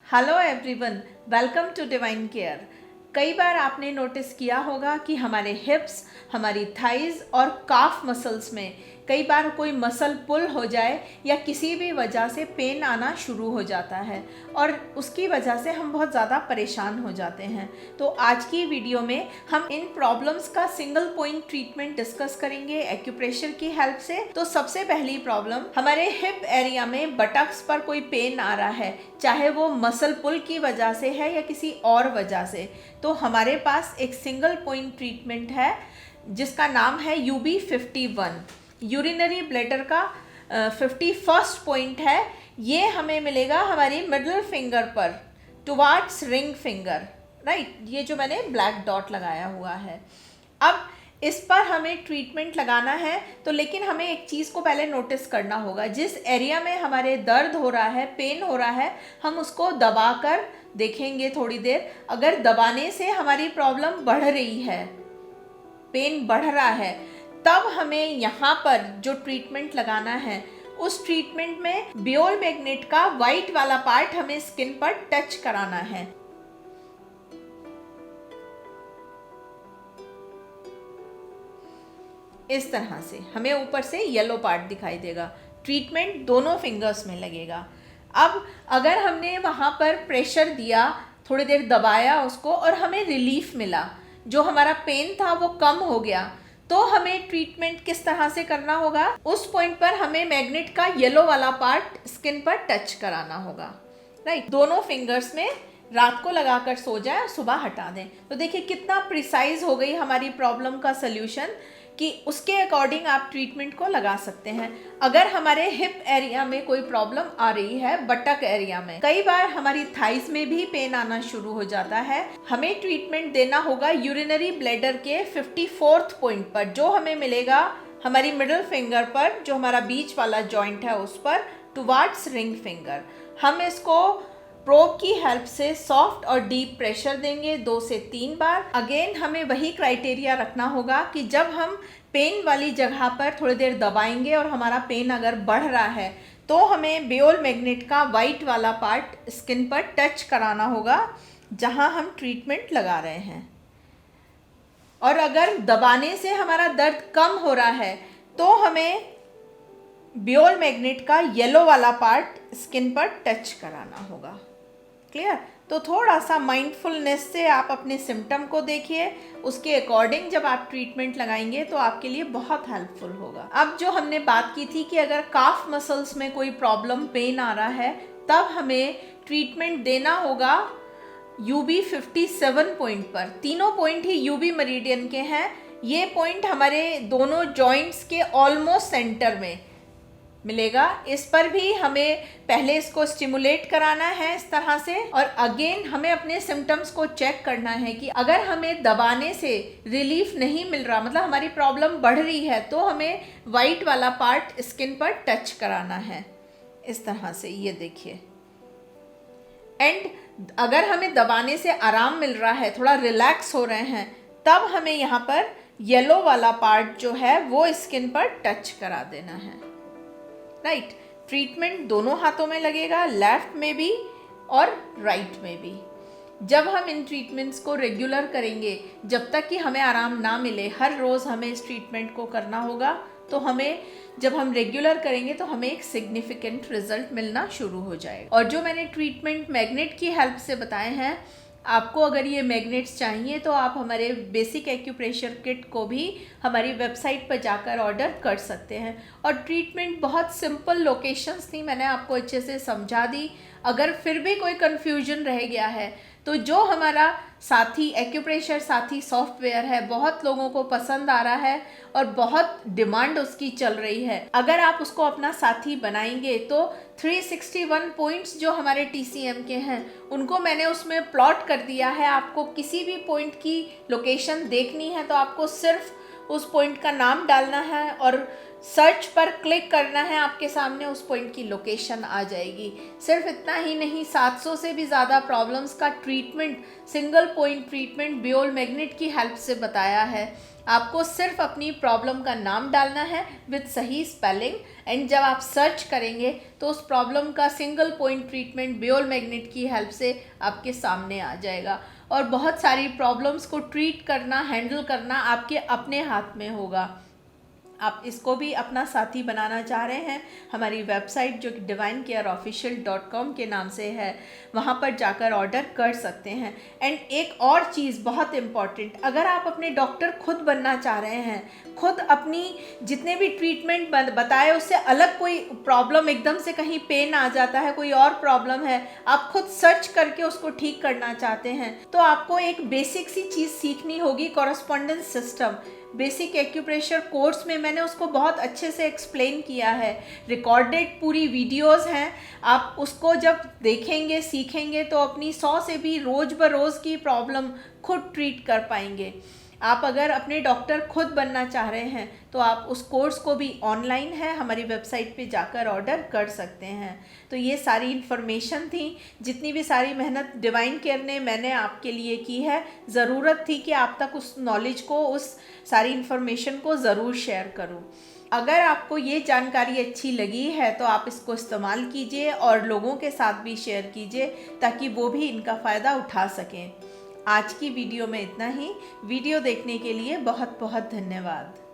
Hello everyone, welcome to divine care. कई बार आपने नोटिस किया होगा कि हमारे हिप्स, हमारी थाइज और काफ मसल्स में कई बार कोई मसल पुल हो जाए या किसी भी वजह से पेन आना शुरू हो जाता है और उसकी वजह से हम बहुत ज़्यादा परेशान हो जाते हैं। तो आज की वीडियो में हम इन प्रॉब्लम्स का सिंगल पॉइंट ट्रीटमेंट डिस्कस करेंगे एक्यूप्रेशर की हेल्प से। तो सबसे पहली प्रॉब्लम, हमारे हिप एरिया में बटक्स पर कोई पेन आ रहा है, चाहे वो मसल पुल की वजह से है या किसी और वजह से, तो हमारे पास एक सिंगल पॉइंट ट्रीटमेंट है जिसका नाम है UB51। यूरिनरी ब्लैडर का 51st पॉइंट है। ये हमें मिलेगा हमारी मिडल फिंगर पर टुवार्ड्स रिंग फिंगर, राइट। ये जो मैंने ब्लैक डॉट लगाया हुआ है, अब इस पर हमें ट्रीटमेंट लगाना है। तो लेकिन हमें एक चीज़ को पहले नोटिस करना होगा, जिस एरिया में हमारे दर्द हो रहा है, पेन हो रहा है, हम उसको दबा कर देखेंगे थोड़ी देर। अगर दबाने से हमारी प्रॉब्लम बढ़ रही है, पेन बढ़ रहा है, तब हमें यहाँ पर जो ट्रीटमेंट लगाना है, उस ट्रीटमेंट में बियोल मैग्नेट का वाइट वाला पार्ट हमें स्किन पर टच कराना है। इस तरह से हमें ऊपर से येलो पार्ट दिखाई देगा। ट्रीटमेंट दोनों फिंगर्स में लगेगा। अब अगर हमने वहाँ पर प्रेशर दिया, थोड़ी देर दबाया उसको और हमें रिलीफ मिला, जो हमारा पेन था वो कम हो गया, तो हमें ट्रीटमेंट किस तरह से करना होगा, उस पॉइंट पर हमें मैग्नेट का येलो वाला पार्ट स्किन पर टच कराना होगा, राइट। दोनों फिंगर्स में रात को लगाकर सो जाए और सुबह हटा दें। तो देखिए कितना प्रिसाइज हो गई हमारी प्रॉब्लम का सल्यूशन, कि उसके अकॉर्डिंग आप ट्रीटमेंट को लगा सकते हैं। अगर हमारे हिप एरिया में कोई प्रॉब्लम आ रही है, बटक एरिया में, कई बार हमारी थाइस में भी पेन आना शुरू हो जाता है, हमें ट्रीटमेंट देना होगा यूरिनरी ब्लैडर के 54th पॉइंट पर, जो हमें मिलेगा हमारी मिडिल फिंगर पर, जो हमारा बीच वाला जॉइंट है उस पर, टुवार्ड्स रिंग फिंगर। हम इसको प्रोब की हेल्प से सॉफ्ट और डीप प्रेशर देंगे 2 से 3 बार। अगेन हमें वही क्राइटेरिया रखना होगा कि जब हम पेन वाली जगह पर थोड़ी देर दबाएंगे और हमारा पेन अगर बढ़ रहा है, तो हमें बियोल मैग्नेट का वाइट वाला पार्ट स्किन पर टच कराना होगा जहां हम ट्रीटमेंट लगा रहे हैं। और अगर दबाने से हमारा दर्द कम हो रहा है, तो हमें बियोल मैग्नेट का येलो वाला पार्ट स्किन पर टच कराना होगा। क्लियर? तो थोड़ा सा माइंडफुलनेस से आप अपने सिम्टम को देखिए, उसके अकॉर्डिंग जब आप ट्रीटमेंट लगाएंगे तो आपके लिए बहुत हेल्पफुल होगा। अब जो हमने बात की थी कि अगर काफ मसल्स में कोई प्रॉब्लम, पेन आ रहा है, तब हमें ट्रीटमेंट देना होगा UB57 पॉइंट पर। तीनों पॉइंट ही UB मेरिडियन के हैं। ये पॉइंट हमारे दोनों जॉइंट्स के ऑलमोस्ट सेंटर में मिलेगा। इस पर भी हमें पहले इसको स्टिमुलेट कराना है इस तरह से, और अगेन हमें अपने सिम्टम्स को चेक करना है कि अगर हमें दबाने से रिलीफ नहीं मिल रहा, मतलब हमारी प्रॉब्लम बढ़ रही है, तो हमें वाइट वाला पार्ट स्किन पर टच कराना है इस तरह से। ये देखिए, एंड अगर हमें दबाने से आराम मिल रहा है, थोड़ा रिलैक्स हो रहे हैं, तब हमें यहाँ पर येलो वाला पार्ट जो है वो स्किन पर टच करा देना है, राइट। ट्रीटमेंट दोनों हाथों में लगेगा, लेफ्ट में भी और राइट में भी। जब हम इन ट्रीटमेंट्स को रेगुलर करेंगे, जब तक कि हमें आराम ना मिले, हर रोज़ हमें इस ट्रीटमेंट को करना होगा, तो हमें जब हम रेगुलर करेंगे तो हमें एक सिग्निफिकेंट रिजल्ट मिलना शुरू हो जाएगा। और जो मैंने ट्रीटमेंट मैग्नेट की हेल्प से बताए हैं, आपको अगर ये मैग्नेट्स चाहिए तो आप हमारे बेसिक एक्यूप्रेशर किट को भी हमारी वेबसाइट पर जाकर ऑर्डर कर सकते हैं। और ट्रीटमेंट बहुत सिंपल लोकेशंस थी, मैंने आपको अच्छे से समझा दी। अगर फिर भी कोई कन्फ्यूजन रह गया है, तो जो हमारा साथी एक्यूप्रेशर साथी सॉफ्टवेयर है, बहुत लोगों को पसंद आ रहा है और बहुत डिमांड उसकी चल रही है। अगर आप उसको अपना साथी बनाएंगे तो 361 पॉइंट्स जो हमारे TCM के हैं, उनको मैंने उसमें प्लॉट कर दिया है। आपको किसी भी पॉइंट की लोकेशन देखनी है तो आपको सिर्फ उस पॉइंट का नाम डालना है और सर्च पर क्लिक करना है, आपके सामने उस पॉइंट की लोकेशन आ जाएगी। सिर्फ इतना ही नहीं, 700 से भी ज़्यादा प्रॉब्लम्स का ट्रीटमेंट, सिंगल पॉइंट ट्रीटमेंट बियोल मैग्नेट की हेल्प से बताया है। आपको सिर्फ अपनी प्रॉब्लम का नाम डालना है विद सही स्पेलिंग, एंड जब आप सर्च करेंगे तो उस प्रॉब्लम का सिंगल पॉइंट ट्रीटमेंट बियोल मैग्नेट की हेल्प से आपके सामने आ जाएगा। और बहुत सारी प्रॉब्लम्स को ट्रीट करना, हैंडल करना आपके अपने हाथ में होगा। आप इसको भी अपना साथी बनाना चाह रहे हैं, हमारी वेबसाइट जो कि divinecareofficial.com के नाम से है, वहाँ पर जाकर ऑर्डर कर सकते हैं। एंड एक और चीज़ बहुत इम्पॉर्टेंट, अगर आप अपने डॉक्टर खुद बनना चाह रहे हैं, खुद अपनी जितने भी ट्रीटमेंट बताए उससे अलग कोई प्रॉब्लम, एकदम से कहीं पेन आ जाता है, कोई और प्रॉब्लम है, आप खुद सर्च करके उसको ठीक करना चाहते हैं, तो आपको एक बेसिक सी चीज़ सीखनी होगी, correspondence system. Basic acupressure course में मैंने उसको बहुत अच्छे से एक्सप्लेन किया है, रिकॉर्डेड पूरी वीडियोस हैं। आप उसको जब देखेंगे, सीखेंगे तो अपनी 100 से भी रोज़ बरोज़ की प्रॉब्लम खुद ट्रीट कर पाएंगे। आप अगर अपने डॉक्टर खुद बनना चाह रहे हैं तो आप उस कोर्स को भी ऑनलाइन है, हमारी वेबसाइट पे जाकर ऑर्डर कर सकते हैं। तो ये सारी इन्फॉर्मेशन थी, जितनी भी सारी मेहनत डिवाइन केयर ने मैंने आपके लिए की है, ज़रूरत थी कि आप तक उस नॉलेज को, उस सारी इन्फॉर्मेशन को ज़रूर शेयर करूं। अगर आपको ये जानकारी अच्छी लगी है तो आप इसको इस्तेमाल कीजिए और लोगों के साथ भी शेयर कीजिए ताकि वो भी इनका फ़ायदा उठा सकें। आज की वीडियो में इतना ही। वीडियो देखने के लिए बहुत बहुत धन्यवाद।